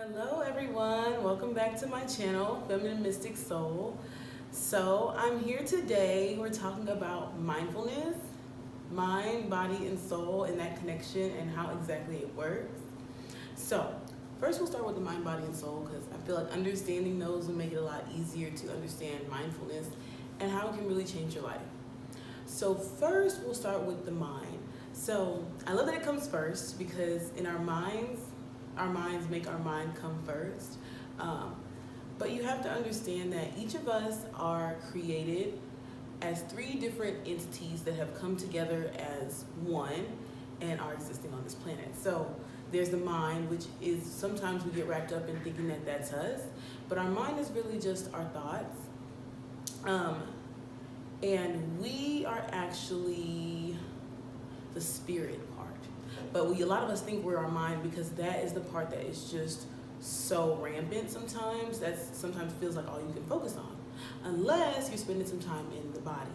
Hello everyone, welcome back to my channel, Feminine Mystic Soul. So I'm here today, we're talking about mindfulness, mind, body, and soul, and that connection and how exactly it works. So first we'll start with the mind, body, and soul because I feel like understanding those will make it a lot easier to understand mindfulness and how it can really change your life. So first we'll start with the mind. So I love that it comes first because in our minds make our mind come first. But you have to understand that each of us are created as three different entities that have come together as one and are existing on this planet. So there's the mind, which is sometimes we get wrapped up in thinking that that's us, but our mind is really just our thoughts. And we are actually the spirit part. But a lot of us think we're our mind because that is the part that is just so rampant sometimes. That sometimes feels like all you can focus on. Unless you're spending some time in the body.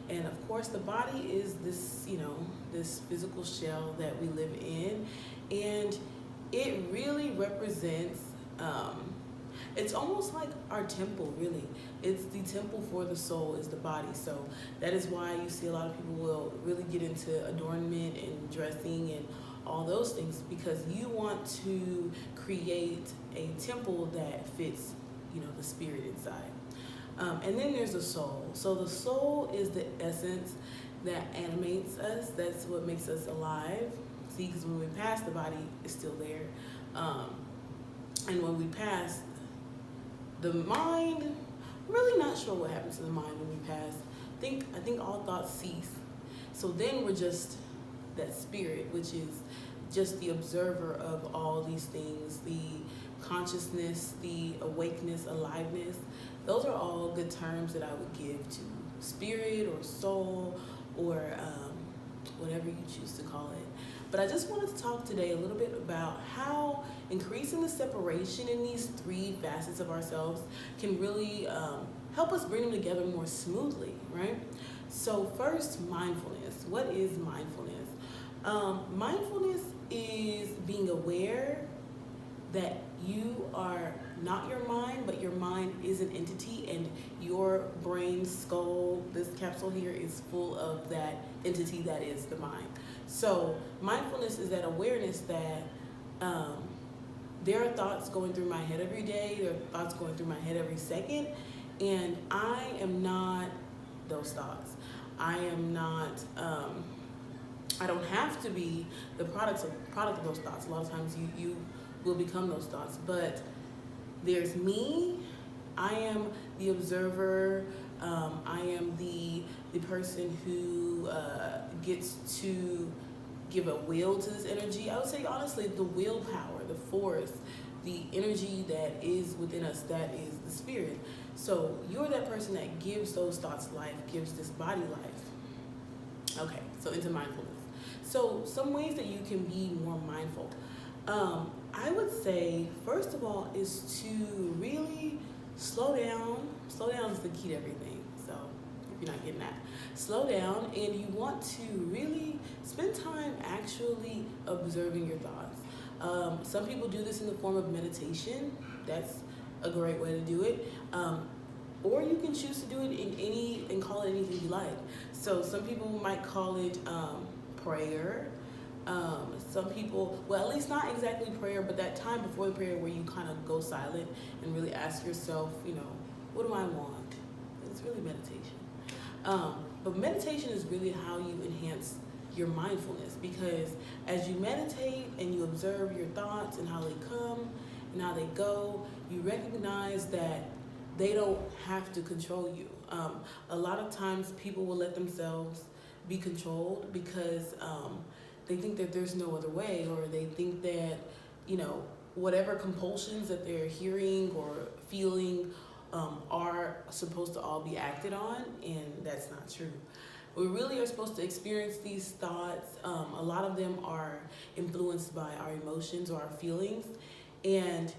And of course the body is this, this physical shell that we live in. And it really represents, it's almost like our temple, really. It's the temple for the soul is the body. So that is why you see a lot of people will really get into adornment and dressing and all those things because you want to create a temple that fits, the spirit inside. And then there's the soul. So the soul is the essence that animates us. That's what makes us alive. See, because when we pass, the body is still there. And when we pass, the mind, I'm really not sure what happens to the mind when we pass. I think all thoughts cease. So then we're just that spirit, which is just the observer of all these things, the consciousness, the awakeness, aliveness. Those are all good terms that I would give to spirit or soul or whatever you choose to call it. But I just wanted to talk today a little bit about how increasing the separation in these three facets of ourselves can really help us bring them together more smoothly, right? So first, mindfulness. What is mindfulness? Mindfulness is being aware that you are not your mind, but your mind is an entity and your brain, skull, this capsule here is full of that entity that is the mind. So mindfulness is that awareness that there are thoughts going through my head every day, there are thoughts going through my head every second, and I am not those thoughts. I am not, I don't have to be the product of those thoughts. A lot of times you will become those thoughts, but there's me. I am the observer. I am the person who gets to give a will to this energy. I would say honestly, the willpower, the force, the energy that is within us, that is the spirit. So you're that person that gives those thoughts life, gives this body life. Okay, so into mindfulness. So some ways that you can be more mindful. I would say, first of all, is to really slow down. Slow down is the key to everything. So if you're not getting that, slow down, and you want to really spend time actually observing your thoughts. Some people do this in the form of meditation. That's a great way to do it. Or you can choose to do it and call it anything you like. So some people might call it prayer. Some people, well, at least not exactly prayer, but that time before the prayer where you kind of go silent and really ask yourself, what do I want? It's really meditation. But meditation is really how you enhance your mindfulness, because as you meditate and you observe your thoughts and how they come and how they go, you recognize that they don't have to control you. A lot of times people will let themselves be controlled because they think that there's no other way, or they think that, whatever compulsions that they're hearing or feeling are supposed to all be acted on, and that's not true. We really are supposed to experience these thoughts. A lot of them are influenced by our emotions or our feelings, and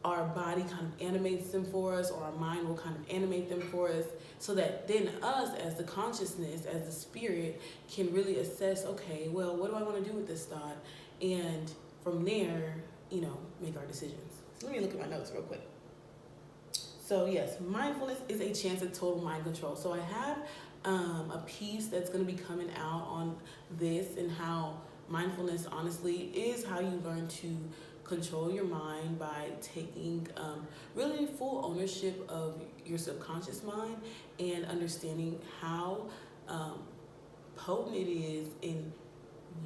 our body kind of animates them for us, or our mind will kind of animate them for us, so that then us as the consciousness, as the spirit, can really assess, okay, well, what do I want to do with this thought? And from there, make our decisions. So let me look at my notes real quick. So yes, mindfulness is a chance at total mind control. So I have a piece that's going to be coming out on this, and how mindfulness honestly is how you learn to control your mind by taking really full ownership of your subconscious mind and understanding how potent it is in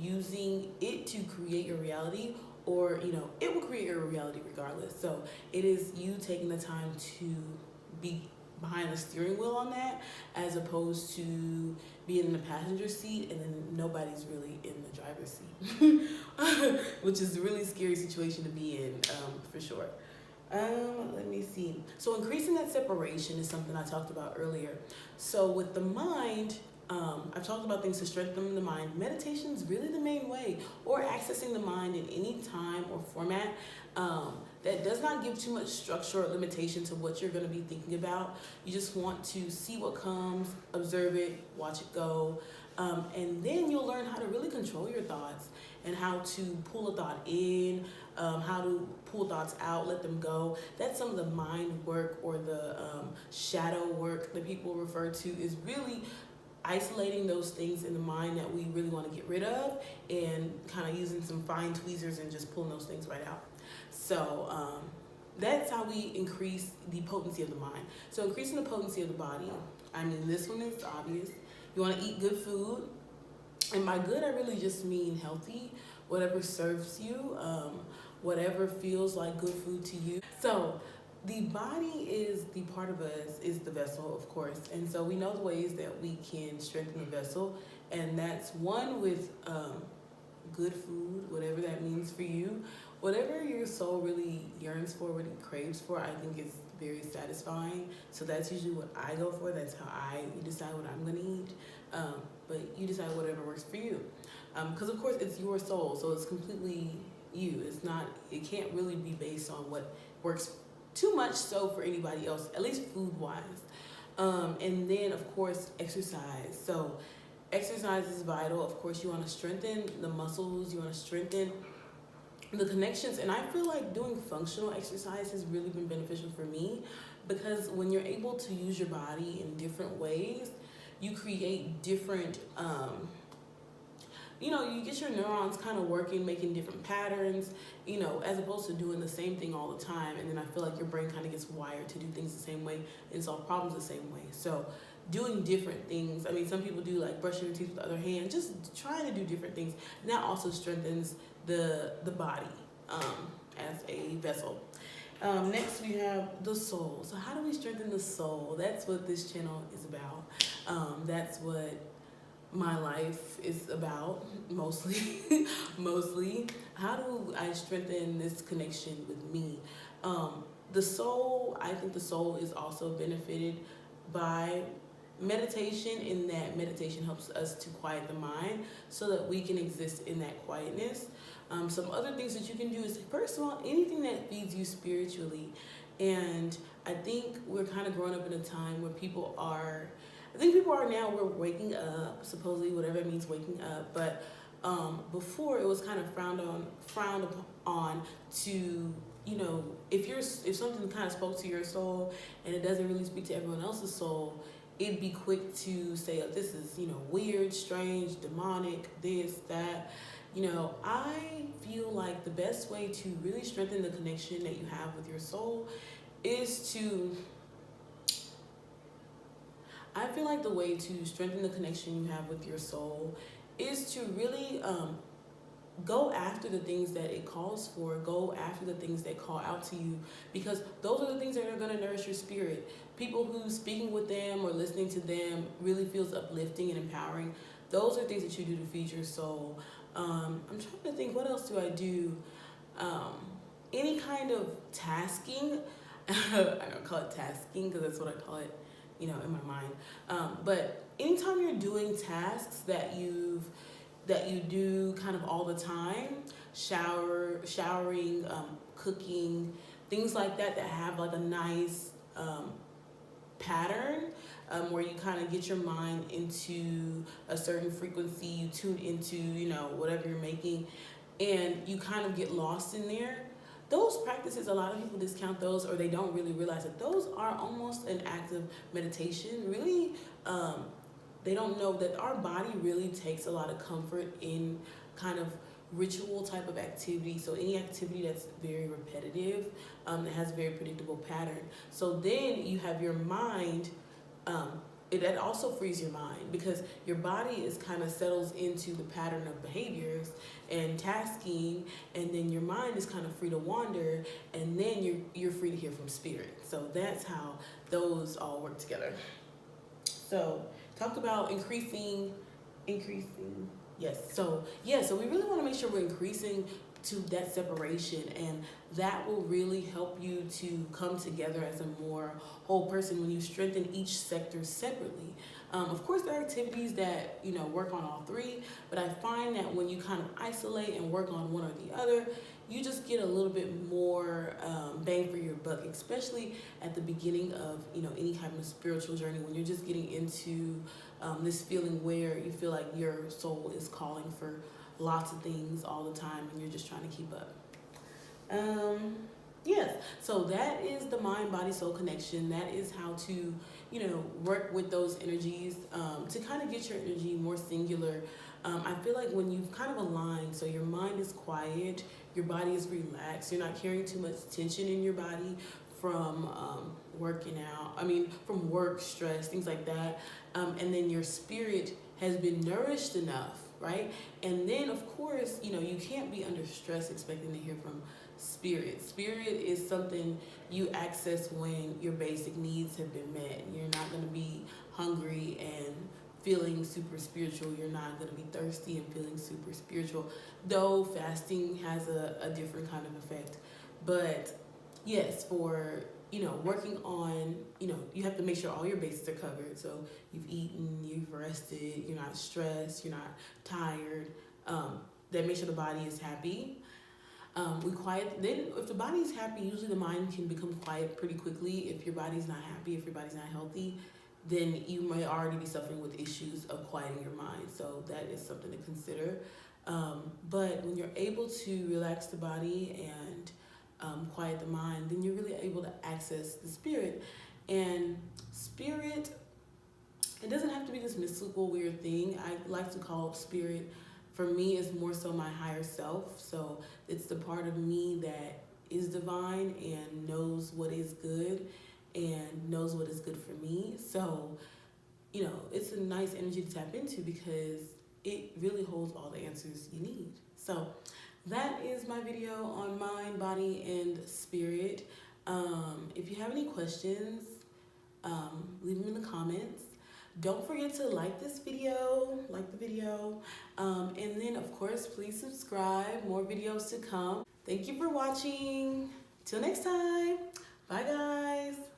using it to create your reality, or it will create your reality regardless. So it is you taking the time to be behind the steering wheel on that, as opposed to being in the passenger seat and then nobody's really in the driver's seat, which is a really scary situation to be in, for sure. Let me see. So increasing that separation is something I talked about earlier. So with the mind, I've talked about things to strengthen the mind. Meditation is really the main way, or accessing the mind in any time or format that does not give too much structure or limitation to what you're going to be thinking about. You just want to see what comes, observe it, watch it go, and then you'll learn how to really control your thoughts and how to pull a thought in, how to pull thoughts out, let them go. That's some of the mind work, or the shadow work that people refer to, is really isolating those things in the mind that we really want to get rid of, and kind of using some fine tweezers and just pulling those things right out. So that's how we increase the potency of the mind. So increasing the potency of the body, I mean, this one is obvious. You want to eat good food, and by good I really just mean healthy, whatever serves you, whatever feels like good food to you. So the body is the part of us, is the vessel, of course. And so we know the ways that we can strengthen the vessel. And that's one with good food, whatever that means for you. Whatever your soul really yearns for, what it craves for, I think is very satisfying. So that's usually what I go for. That's how I decide what I'm going to eat. But you decide whatever works for you. Because of course it's your soul, so it's completely you. It can't really be based on what works too much so for anybody else, at least food-wise. And then, of course, exercise. So exercise is vital. Of course, you want to strengthen the muscles. You want to strengthen the connections. And I feel like doing functional exercise has really been beneficial for me, because when you're able to use your body in different ways, you create different you get your neurons kind of working, making different patterns, as opposed to doing the same thing all the time. And then I feel like your brain kind of gets wired to do things the same way and solve problems the same way. So doing different things. I mean, some people do like brushing your teeth with the other hand, just trying to do different things. And that also strengthens the body as a vessel. Next we have the soul. So how do we strengthen the soul? That's what this channel is about. That's what my life is about, mostly. How do I strengthen this connection with me? The soul, I think the soul is also benefited by meditation, in that meditation helps us to quiet the mind so that we can exist in that quietness. Some other things that you can do is, first of all, anything that feeds you spiritually. And I think we're kind of growing up in a time where people are now, we're waking up, supposedly, whatever it means, waking up. But before, it was kind of frowned on to, if something kind of spoke to your soul and it doesn't really speak to everyone else's soul, it'd be quick to say, oh, this is, weird, strange, demonic, this, that. I feel like the best way to really strengthen the connection that you have with your soul is to... I feel like the way to strengthen the connection you have with your soul is to really go after the things that it calls for. Go after the things that call out to you, because those are the things that are going to nourish your spirit. People who speaking with them or listening to them really feels uplifting and empowering. Those are things that you do to feed your soul. I'm trying to think, what else do I do? Any kind of tasking. I don't call it tasking because that's what I call it, in my mind. But anytime you're doing tasks that you do kind of all the time, showering, cooking, things like that have like a nice pattern, where you kind of get your mind into a certain frequency, you tune into, whatever you're making, and you kind of get lost in there. those practices, a lot of people discount those, or they don't really realize that those are almost an act of meditation. Really, they don't know that our body really takes a lot of comfort in kind of ritual type of activity. So any activity that's very repetitive, that has a very predictable pattern. So then you have your mind, that also frees your mind, because your body is kind of settles into the pattern of behaviors and tasking, and then your mind is kind of free to wander, and then you're free to hear from spirit. So that's how those all work together. So talked about increasing. Yes. So we really want to make sure we're increasing to that separation, and that will really help you to come together as a more whole person when you strengthen each sector separately. Of course, there are activities that work on all three, but I find that when you kind of isolate and work on one or the other, you just get a little bit more bang for your buck, especially at the beginning of any kind of spiritual journey, when you're just getting into this feeling where you feel like your soul is calling for lots of things all the time and you're just trying to keep up. Yes, so that is the mind body soul connection. That is how to work with those energies to kind of get your energy more singular. I feel like when you've kind of aligned, so your mind is quiet, your body is relaxed, you're not carrying too much tension in your body from working out, from work, stress, things like that, and then your spirit has been nourished enough, right? And then of course, you can't be under stress expecting to hear from spirit. Spirit is something you access when your basic needs have been met. You're not going to be hungry and feeling super spiritual. You're not going to be thirsty and feeling super spiritual, though fasting has a different kind of effect. But yes, for working on, you have to make sure all your bases are covered. So you've eaten, you've rested, you're not stressed, you're not tired. That makes sure the body is happy. We quiet. Then, if the body is happy, usually the mind can become quiet pretty quickly. If your body's not happy, if your body's not healthy, then you may already be suffering with issues of quieting your mind. So that is something to consider. But when you're able to relax the body and quiet the mind, then you're really able to access the spirit. And spirit, it doesn't have to be this mystical weird thing. I like to call spirit, for me, is more so my higher self. So it's the part of me that is divine and knows what is good and knows what is good for me. So it's a nice energy to tap into because it really holds all the answers you need. So that is my video on mind, body, and spirit. If you have any questions, leave them in the comments. Don't forget to like the video, and then of course, please subscribe. More videos to come. Thank you for watching. Till next time. Bye, guys.